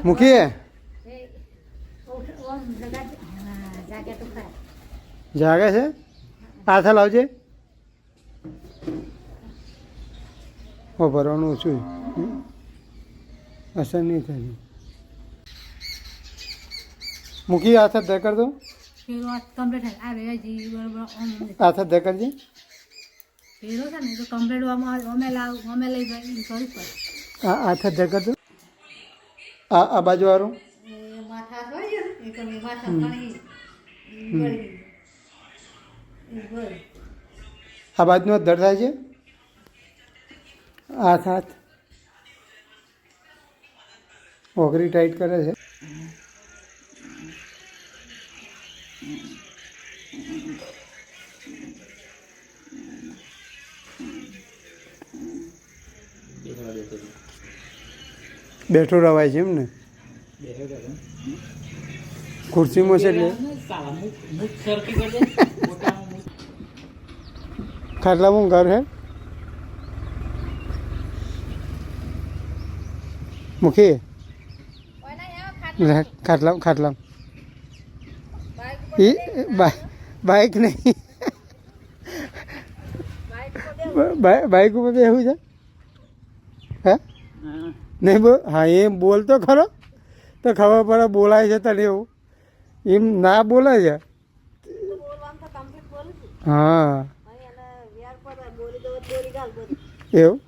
મૂકીએ જાગે છે પાછા લાવજે ભરવાનું ઓછું અસર નહીં થાય મૂકી હાથ દે કર દો હાથ દે કરજે હાથ દે કર દો આ બાજુ વાળું આ બાજુનો દર થાય છે હાથ હાથ ઓગરી ટાઈટ કરે છે બેઠો રવાય છે એમ ને ખુરશીમાં છે એટલે ખાટલામાં ઘર હે મૂકી ખાટલા એ બાઇક નહીં બાઇક ઉપર બેહું છે હે નહીં બોલ હા એમ બોલ તો ખરો તો ખબર પડે બોલાય છે તને એવું એમ ના બોલાય છે હા એવું